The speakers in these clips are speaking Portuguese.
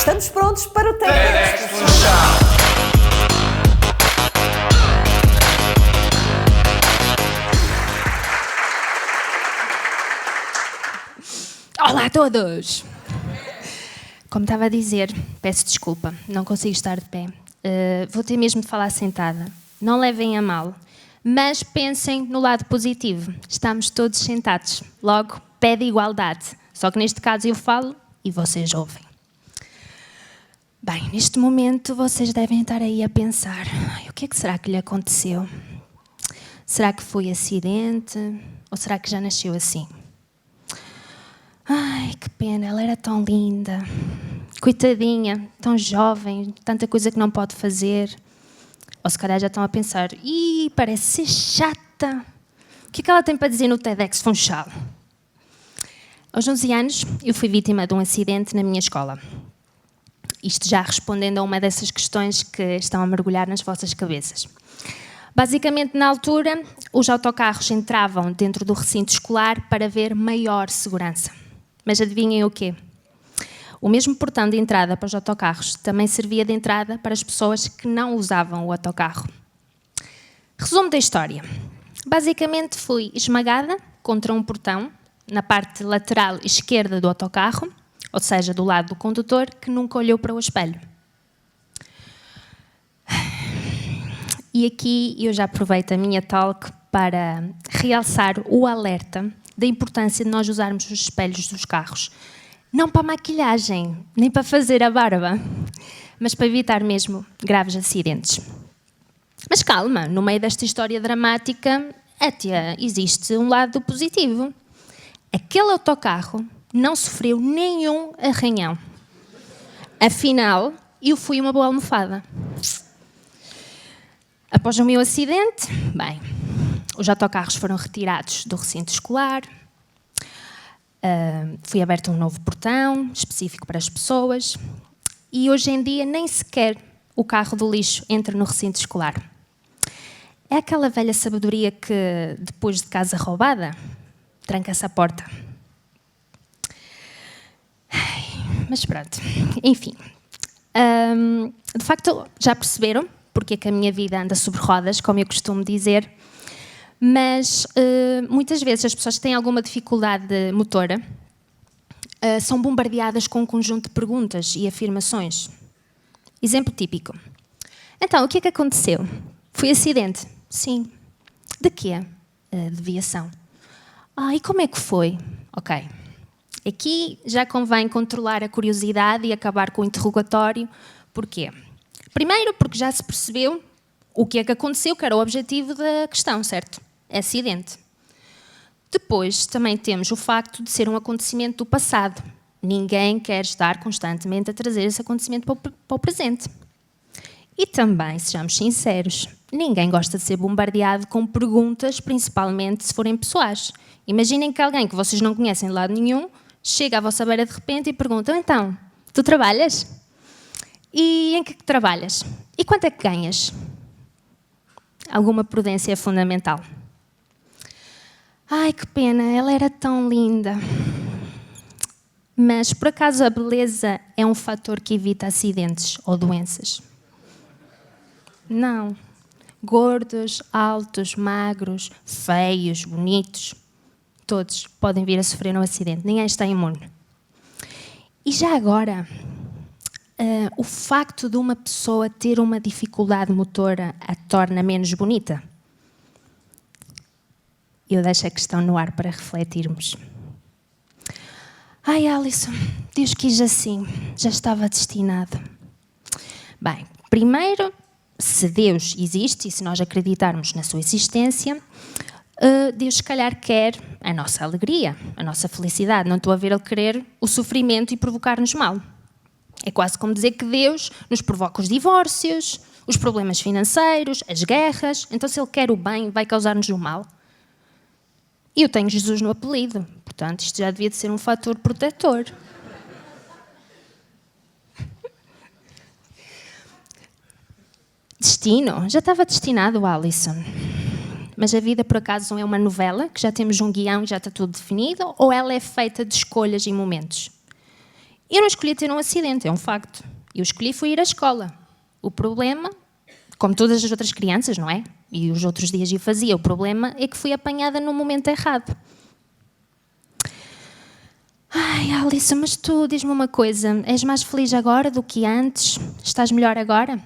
Estamos prontos para o TEDx Funchal. Olá a todos! Como estava a dizer, peço desculpa, não consigo estar de pé. Vou ter mesmo de falar sentada. Não levem a mal, mas pensem no lado positivo. Estamos todos sentados, logo pé de igualdade. Só que neste caso eu falo e vocês ouvem. Bem, neste momento vocês devem estar aí a pensar: o que é que será que lhe aconteceu? Será que foi acidente? Ou será que já nasceu assim? Ai, que pena, ela era tão linda. Coitadinha, tão jovem, tanta coisa que não pode fazer. Ou se calhar já estão a pensar: parece ser chata. O que é que ela tem para dizer no TEDx Funchal? Aos 11 anos, eu fui vítima de um acidente na minha escola. Isto já respondendo a uma dessas questões que estão a mergulhar nas vossas cabeças. Basicamente, na altura, os autocarros entravam dentro do recinto escolar para haver maior segurança. Mas adivinhem o quê? O mesmo portão de entrada para os autocarros também servia de entrada para as pessoas que não usavam o autocarro. Resumo da história. Basicamente, fui esmagada contra um portão na parte lateral esquerda do autocarro, ou seja, do lado do condutor, que nunca olhou para o espelho. E aqui eu já aproveito a minha talk para realçar o alerta da importância de nós usarmos os espelhos dos carros. Não para maquilhagem, nem para fazer a barba, mas para evitar mesmo graves acidentes. Mas calma, no meio desta história dramática, até existe um lado positivo. Aquele autocarro não sofreu nenhum arranhão. Afinal, eu fui uma boa almofada. Após o meu acidente, os autocarros foram retirados do recinto escolar, foi aberto um novo portão específico para as pessoas e hoje em dia nem sequer o carro do lixo entra no recinto escolar. É aquela velha sabedoria que, depois de casa roubada, tranca-se a porta. Mas pronto, enfim. De facto, já perceberam porque é que a minha vida anda sobre rodas, como eu costumo dizer, mas muitas vezes as pessoas que têm alguma dificuldade motora são bombardeadas com um conjunto de perguntas e afirmações. Exemplo típico. Então, o que é que aconteceu? Foi acidente? Sim. De quê? De viação. E como é que foi? Ok. Aqui já convém controlar a curiosidade e acabar com o interrogatório. Porquê? Primeiro, porque já se percebeu o que é que aconteceu, que era o objetivo da questão, certo? É acidente. Depois, também temos o facto de ser um acontecimento do passado. Ninguém quer estar constantemente a trazer esse acontecimento para o presente. E também, sejamos sinceros, ninguém gosta de ser bombardeado com perguntas, principalmente se forem pessoais. Imaginem que alguém que vocês não conhecem de lado nenhum chega à vossa beira de repente e pergunta: então, tu trabalhas? E em que trabalhas? E quanto é que ganhas? Alguma prudência é fundamental. Ai, que pena, ela era tão linda. Mas, por acaso, a beleza é um fator que evita acidentes ou doenças? Não. Gordos, altos, magros, feios, bonitos, todos podem vir a sofrer um acidente. Ninguém está imune. E já agora, o facto de uma pessoa ter uma dificuldade motora a torna menos bonita? Eu deixo a questão no ar para refletirmos. Ai, Alison, Deus quis assim, já estava destinado. Bem, primeiro, se Deus existe e se nós acreditarmos na sua existência, Deus se calhar quer a nossa alegria, a nossa felicidade. Não estou a ver Ele querer o sofrimento e provocar-nos mal. É quase como dizer que Deus nos provoca os divórcios, os problemas financeiros, as guerras. Então, se Ele quer o bem, vai causar-nos o mal. E eu tenho Jesus no apelido, portanto, isto já devia de ser um fator protetor. Destino? Já estava destinado, Alison. Mas a vida, por acaso, não é uma novela, que já temos um guião e já está tudo definido, ou ela é feita de escolhas e momentos? Eu não escolhi ter um acidente, é um facto. Eu escolhi foi ir à escola. O problema, como todas as outras crianças, não é? E os outros dias eu fazia, o problema é que fui apanhada no momento errado. Ai, Alice, mas tu, diz-me uma coisa, és mais feliz agora do que antes? Estás melhor agora?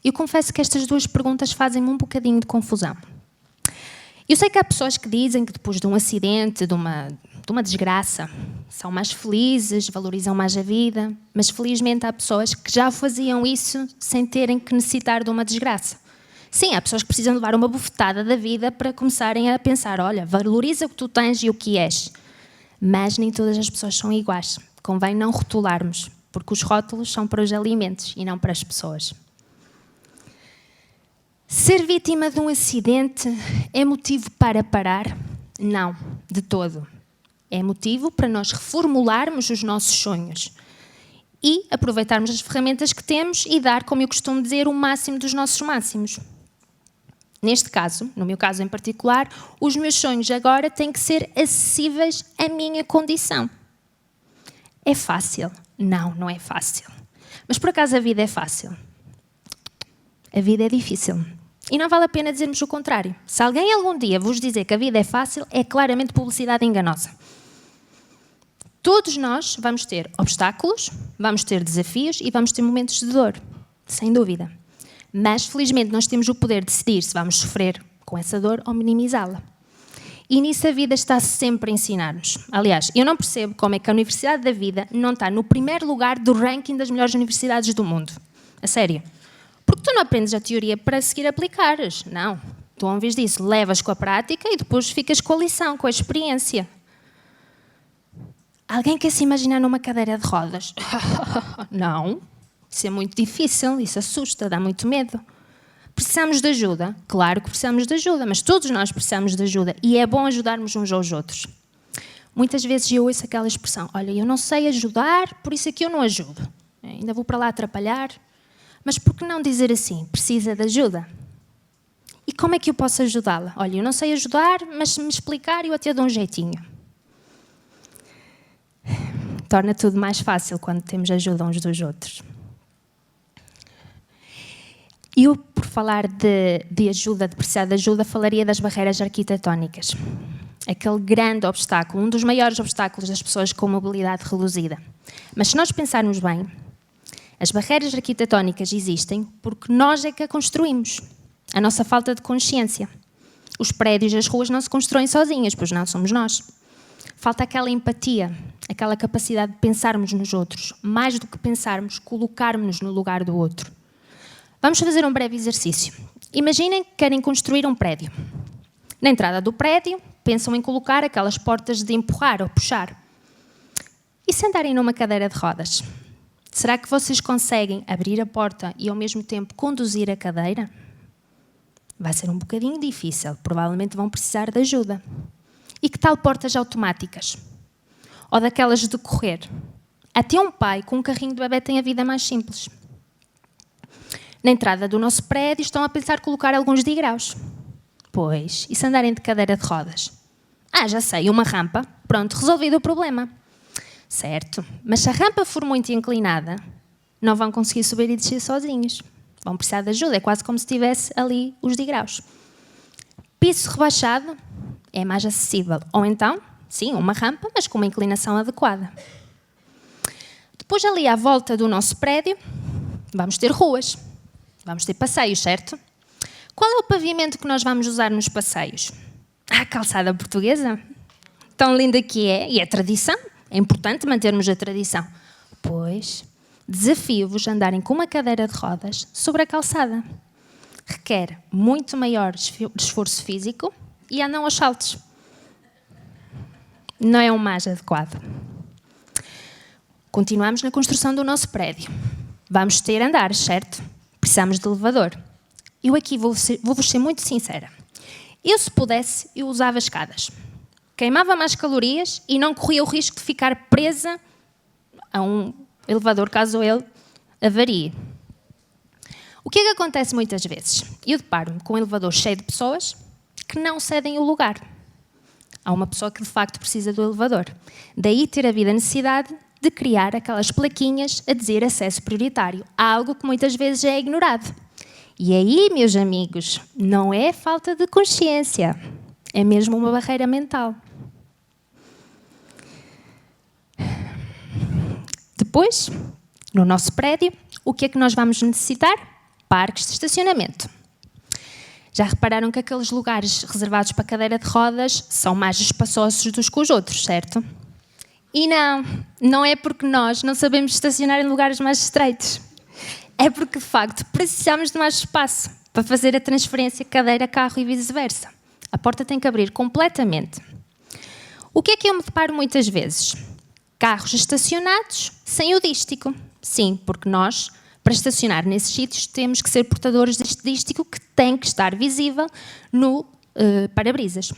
Eu confesso que estas duas perguntas fazem-me um bocadinho de confusão. Eu sei que há pessoas que dizem que depois de um acidente, de uma desgraça, são mais felizes, valorizam mais a vida, mas felizmente há pessoas que já faziam isso sem terem que necessitar de uma desgraça. Sim, há pessoas que precisam levar uma bufetada da vida para começarem a pensar, olha, valoriza o que tu tens e o que és. Mas nem todas as pessoas são iguais. Convém não rotularmos, porque os rótulos são para os alimentos e não para as pessoas. Ser vítima de um acidente é motivo para parar? Não, de todo. É motivo para nós reformularmos os nossos sonhos e aproveitarmos as ferramentas que temos e dar, como eu costumo dizer, o máximo dos nossos máximos. Neste caso, no meu caso em particular, os meus sonhos agora têm que ser acessíveis à minha condição. É fácil? Não, não é fácil. Mas por acaso a vida é fácil? A vida é difícil. E não vale a pena dizermos o contrário. Se alguém algum dia vos dizer que a vida é fácil, é claramente publicidade enganosa. Todos nós vamos ter obstáculos, vamos ter desafios e vamos ter momentos de dor, sem dúvida. Mas, felizmente, nós temos o poder de decidir se vamos sofrer com essa dor ou minimizá-la. E nisso a vida está sempre a ensinar-nos. Aliás, eu não percebo como é que a Universidade da Vida não está no primeiro lugar do ranking das melhores universidades do mundo. A sério. Porque tu não aprendes a teoria para seguir aplicares. Não. Tu, ao invés disso, levas com a prática e depois ficas com a lição, com a experiência. Alguém quer se imaginar numa cadeira de rodas? Não. Isso é muito difícil, isso assusta, dá muito medo. Precisamos de ajuda? Claro que precisamos de ajuda, mas todos nós precisamos de ajuda e é bom ajudarmos uns aos outros. Muitas vezes eu ouço aquela expressão, olha, eu não sei ajudar, por isso é que eu não ajudo. Ainda vou para lá atrapalhar. Mas por que não dizer assim? Precisa de ajuda. E como é que eu posso ajudá-la? Olha, eu não sei ajudar, mas se me explicar eu até dou um jeitinho. Torna tudo mais fácil quando temos ajuda uns dos outros. Eu, por falar de ajuda, de precisar de ajuda, falaria das barreiras arquitetónicas. Aquele grande obstáculo, um dos maiores obstáculos das pessoas com mobilidade reduzida. Mas se nós pensarmos bem, as barreiras arquitetónicas existem porque nós é que a construímos. A nossa falta de consciência. Os prédios e as ruas não se constroem sozinhas, pois não somos nós. Falta aquela empatia, aquela capacidade de pensarmos nos outros. Mais do que pensarmos, colocarmos-nos no lugar do outro. Vamos fazer um breve exercício. Imaginem que querem construir um prédio. Na entrada do prédio, pensam em colocar aquelas portas de empurrar ou puxar. E se andarem numa cadeira de rodas? Será que vocês conseguem abrir a porta e ao mesmo tempo conduzir a cadeira? Vai ser um bocadinho difícil, provavelmente vão precisar de ajuda. E que tal portas automáticas? Ou daquelas de correr? Até um pai com um carrinho de bebê tem a vida mais simples. Na entrada do nosso prédio estão a pensar colocar alguns degraus. Pois, e se andarem de cadeira de rodas? Já sei, uma rampa. Pronto, resolvido o problema. Certo, mas se a rampa for muito inclinada, não vão conseguir subir e descer sozinhos. Vão precisar de ajuda, é quase como se tivesse ali os degraus. Piso rebaixado é mais acessível. Ou então, sim, uma rampa, mas com uma inclinação adequada. Depois ali à volta do nosso prédio, vamos ter ruas. Vamos ter passeios, certo? Qual é o pavimento que nós vamos usar nos passeios? A calçada portuguesa. Tão linda que é, e é tradição. É importante mantermos a tradição. Pois, desafio-vos a andarem com uma cadeira de rodas sobre a calçada. Requer muito maior esforço físico e andam aos saltos. Não é o mais adequado. Continuamos na construção do nosso prédio. Vamos ter andares, certo? Precisamos de elevador. Eu aqui vou-vos ser muito sincera. Eu, se pudesse, eu usava escadas. Queimava mais calorias e não corria o risco de ficar presa a um elevador caso ele avarie. O que é que acontece muitas vezes? Eu deparo-me com um elevador cheio de pessoas que não cedem o lugar. Há uma pessoa que de facto precisa do elevador. Daí ter havido a necessidade de criar aquelas plaquinhas a dizer acesso prioritário, algo que muitas vezes é ignorado. E aí, meus amigos, não é falta de consciência, é mesmo uma barreira mental. Depois, no nosso prédio, o que é que nós vamos necessitar? Parques de estacionamento. Já repararam que aqueles lugares reservados para cadeira de rodas são mais espaçosos dos que os outros, certo? E não é porque nós não sabemos estacionar em lugares mais estreitos. É porque, de facto, precisamos de mais espaço para fazer a transferência cadeira-carro e vice-versa. A porta tem que abrir completamente. O que é que eu me deparo muitas vezes? Carros estacionados sem o dístico. Sim, porque nós, para estacionar nesses sítios, temos que ser portadores deste dístico que tem que estar visível no para-brisas.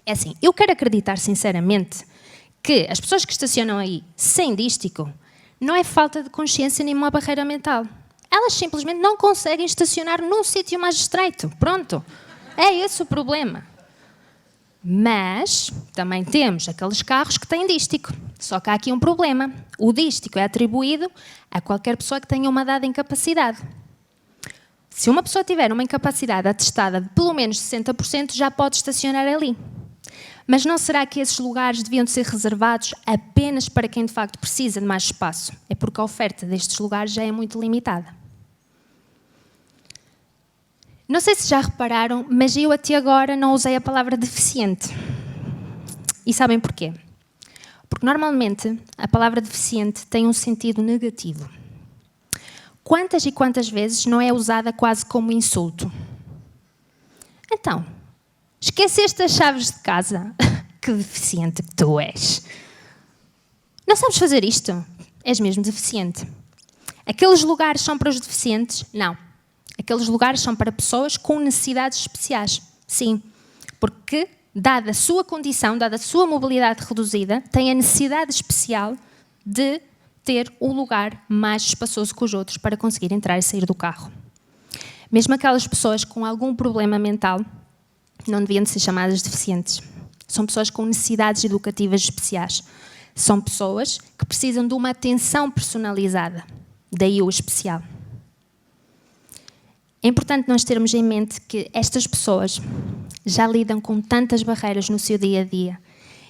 É assim, eu quero acreditar sinceramente que as pessoas que estacionam aí sem dístico não é falta de consciência nem uma barreira mental. Elas simplesmente não conseguem estacionar num sítio mais estreito. Pronto. É esse o problema. Mas também temos aqueles carros que têm dístico. Só que há aqui um problema. O dístico é atribuído a qualquer pessoa que tenha uma dada incapacidade. Se uma pessoa tiver uma incapacidade atestada de pelo menos 60%, já pode estacionar ali. Mas não será que esses lugares deviam de ser reservados apenas para quem de facto precisa de mais espaço? É porque a oferta destes lugares já é muito limitada. Não sei se já repararam, mas eu até agora não usei a palavra deficiente. E sabem porquê? Porque normalmente a palavra deficiente tem um sentido negativo. Quantas e quantas vezes não é usada quase como insulto? Então, esqueceste as chaves de casa? Que deficiente que tu és. Não sabes fazer isto? És mesmo deficiente. Aqueles lugares são para os deficientes? Não. Aqueles lugares são para pessoas com necessidades especiais. Sim, porque, dada a sua condição, dada a sua mobilidade reduzida, tem a necessidade especial de ter um lugar mais espaçoso que os outros para conseguir entrar e sair do carro. Mesmo aquelas pessoas com algum problema mental não deviam de ser chamadas deficientes. São pessoas com necessidades educativas especiais. São pessoas que precisam de uma atenção personalizada. Daí o especial. É importante nós termos em mente que estas pessoas já lidam com tantas barreiras no seu dia-a-dia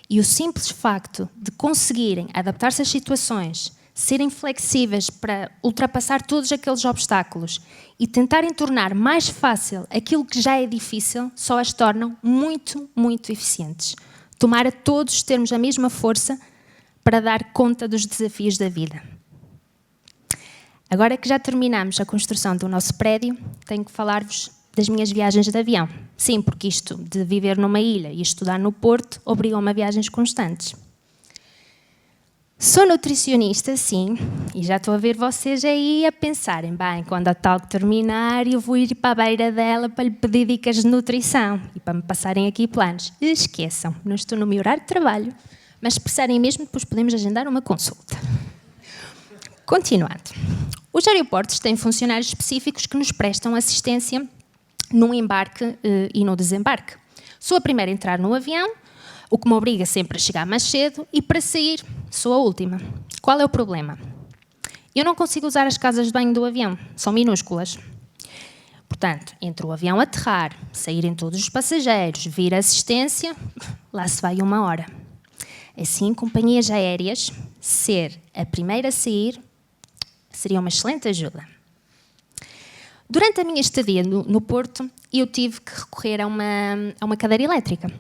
e o simples facto de conseguirem adaptar-se às situações, serem flexíveis para ultrapassar todos aqueles obstáculos e tentarem tornar mais fácil aquilo que já é difícil, só as tornam muito, muito eficientes. Tomara todos termos a mesma força para dar conta dos desafios da vida. Agora que já terminamos a construção do nosso prédio, tenho que falar-vos das minhas viagens de avião. Sim, porque isto de viver numa ilha e estudar no Porto obrigam-me a viagens constantes. Sou nutricionista, sim, e já estou a ver vocês aí a pensarem, bem, quando a tal terminar eu vou ir para a beira dela para lhe pedir dicas de nutrição e para me passarem aqui planos. Esqueçam, não estou no meu horário de trabalho, mas se precisarem mesmo, depois podemos agendar uma consulta. Continuando. Os aeroportos têm funcionários específicos que nos prestam assistência no embarque e no desembarque. Sou a primeira a entrar no avião, o que me obriga sempre a chegar mais cedo, e para sair sou a última. Qual é o problema? Eu não consigo usar as casas de banho do avião, são minúsculas. Portanto, entre o avião aterrar, saírem todos os passageiros, vir a assistência, lá se vai 1 hora. Assim, companhias aéreas, ser a primeira a sair, seria uma excelente ajuda. Durante a minha estadia no Porto, eu tive que recorrer a uma cadeira elétrica.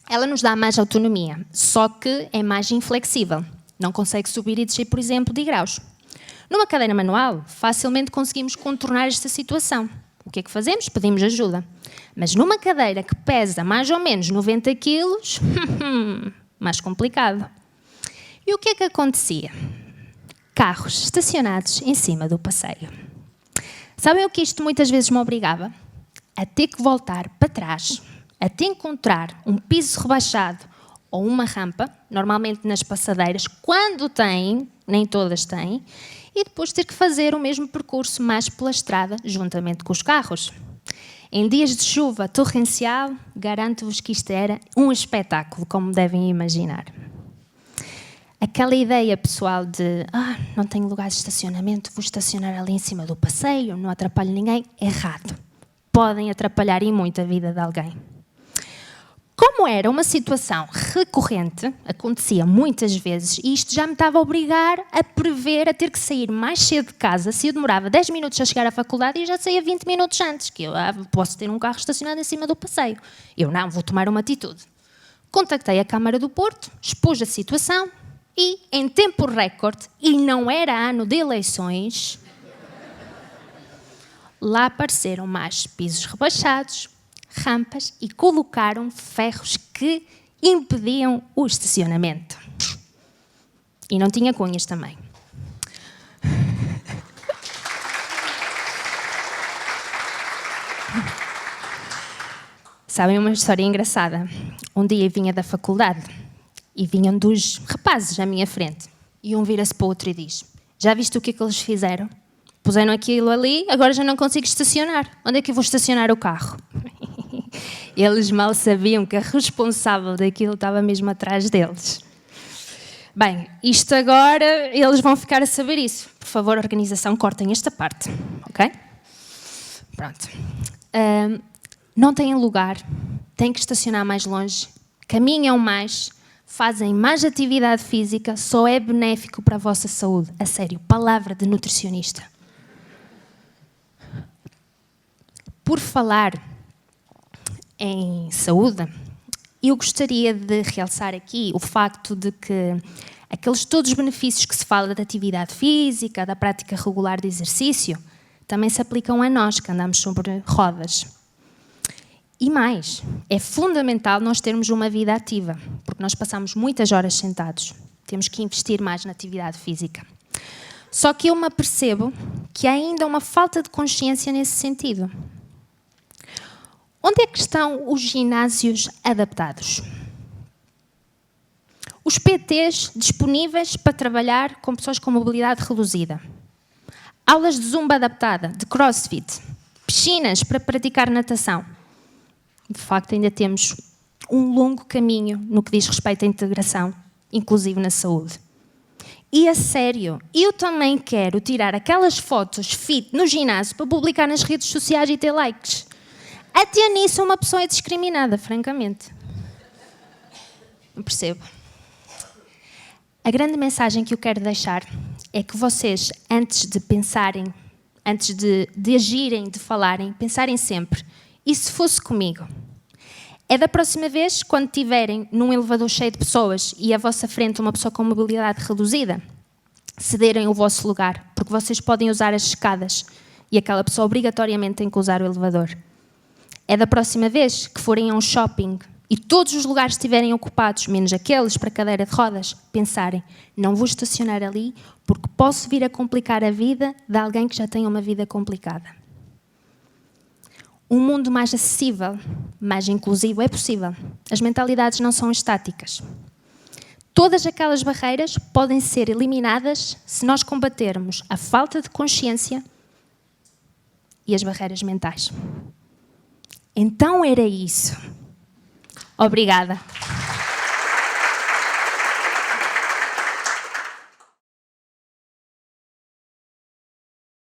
Ela nos dá mais autonomia, só que é mais inflexível. Não consegue subir e descer, por exemplo, de graus. Numa cadeira manual, facilmente conseguimos contornar esta situação. O que é que fazemos? Pedimos ajuda. Mas numa cadeira que pesa mais ou menos 90 quilos, mais complicado. E o que é que acontecia? Carros estacionados em cima do passeio. Sabem o que isto muitas vezes me obrigava? A ter que voltar para trás, a ter que encontrar um piso rebaixado ou uma rampa, normalmente nas passadeiras, quando têm, nem todas têm, e depois ter que fazer o mesmo percurso mais pela estrada, juntamente com os carros. Em dias de chuva torrencial, garanto-vos que isto era um espetáculo, como devem imaginar. Aquela ideia pessoal de não tenho lugar de estacionamento, vou estacionar ali em cima do passeio, não atrapalho ninguém, errado. Podem atrapalhar e muito a vida de alguém. Como era uma situação recorrente, acontecia muitas vezes, e isto já me estava a obrigar a prever, a ter que sair mais cedo de casa. Se eu demorava 10 minutos a chegar à faculdade, eu já saía 20 minutos antes, que eu posso ter um carro estacionado em cima do passeio. Eu não, vou tomar uma atitude. Contactei a Câmara do Porto, expus a situação e, em tempo recorde, e não era ano de eleições, lá apareceram mais pisos rebaixados, rampas e colocaram ferros que impediam o estacionamento. E não tinha cunhas também. Sabem uma história engraçada? Um dia vinha da faculdade e vinham dois rapazes à minha frente. E um vira-se para o outro e diz: já viste o que é que eles fizeram? Puseram aquilo ali, agora já não consigo estacionar. Onde é que eu vou estacionar o carro? Eles mal sabiam que a responsável daquilo estava mesmo atrás deles. Bem, isto agora, eles vão ficar a saber isso. Por favor, organização, cortem esta parte, ok? Pronto. Não têm lugar, têm que estacionar mais longe, caminham mais, fazem mais atividade física, só é benéfico para a vossa saúde. A sério, palavra de nutricionista. Por falar em saúde, eu gostaria de realçar aqui o facto de que aqueles todos os benefícios que se fala da atividade física, da prática regular de exercício, também se aplicam a nós que andamos sobre rodas. E mais, é fundamental nós termos uma vida ativa, porque nós passamos muitas horas sentados. Temos que investir mais na atividade física. Só que eu me apercebo que há ainda uma falta de consciência nesse sentido. Onde é que estão os ginásios adaptados? Os PTs disponíveis para trabalhar com pessoas com mobilidade reduzida. Aulas de zumba adaptada, de crossfit. Piscinas para praticar natação. De facto, ainda temos um longo caminho no que diz respeito à integração, inclusive na saúde. E a sério, eu também quero tirar aquelas fotos fit no ginásio para publicar nas redes sociais e ter likes. Até nisso uma pessoa é discriminada, francamente. Não percebo. A grande mensagem que eu quero deixar é que vocês, antes de pensarem, antes de agirem, de falarem, pensarem sempre: e se fosse comigo? É da próxima vez, quando estiverem num elevador cheio de pessoas e à vossa frente uma pessoa com mobilidade reduzida, cederem o vosso lugar, porque vocês podem usar as escadas e aquela pessoa obrigatoriamente tem que usar o elevador. É da próxima vez que forem a um shopping e todos os lugares estiverem ocupados, menos aqueles para cadeira de rodas, pensarem: não vou estacionar ali porque posso vir a complicar a vida de alguém que já tem uma vida complicada. Um mundo mais acessível, mais inclusivo é possível. As mentalidades não são estáticas. Todas aquelas barreiras podem ser eliminadas se nós combatermos a falta de consciência e as barreiras mentais. Então era isso. Obrigada.